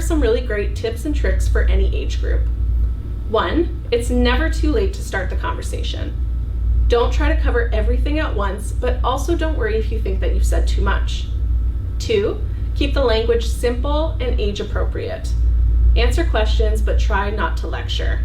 some really great tips and tricks for any age group. 1, it's never too late to start the conversation. Don't try to cover everything at once, but also don't worry if you think that you've said too much. 2, keep the language simple and age appropriate. Answer questions, but try not to lecture.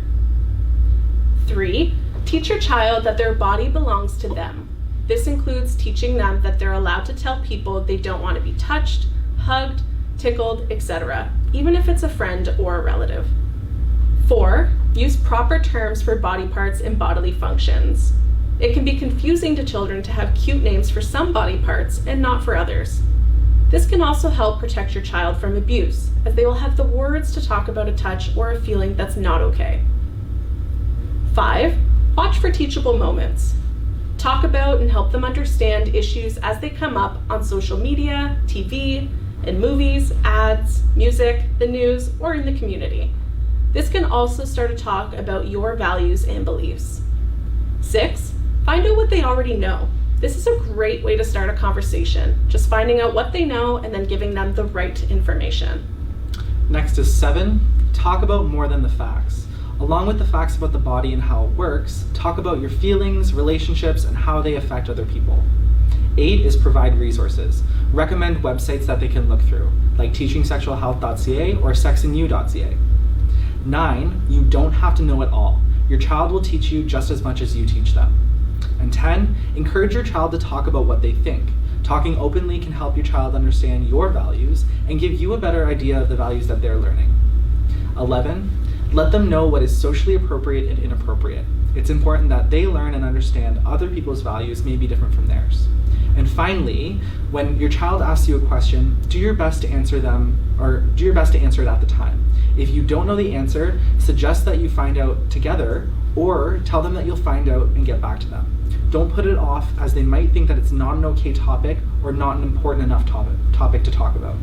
3, teach your child that their body belongs to them. This includes teaching them that they're allowed to tell people they don't want to be touched, hugged, tickled, etc., even if it's a friend or a relative. 4, use proper terms for body parts and bodily functions. It can be confusing to children to have cute names for some body parts and not for others. This can also help protect your child from abuse, as they will have the words to talk about a touch or a feeling that's not okay. 5, watch for teachable moments. Talk about and help them understand issues as they come up on social media, TV, in movies, ads, music, the news, or in the community. This can also start a talk about your values and beliefs. 6, find out what they already know. This is a great way to start a conversation, just finding out what they know and then giving them the right information. Next is 7, talk about more than the facts. Along with the facts about the body and how it works, talk about your feelings, relationships, and how they affect other people. 8 is provide resources. Recommend websites that they can look through, like teachingsexualhealth.ca or sexandyou.ca. 9, you don't have to know it all. Your child will teach you just as much as you teach them. And 10, encourage your child to talk about what they think. Talking openly can help your child understand your values and give you a better idea of the values that they're learning. 11, let them know what is socially appropriate and inappropriate. It's important that they learn and understand other people's values may be different from theirs. And finally, when your child asks you a question, do your best to answer it at the time. If you don't know the answer, suggest that you find out together, or tell them that you'll find out and get back to them. Don't put it off, as they might think that it's not an okay topic or not an important enough topic to talk about.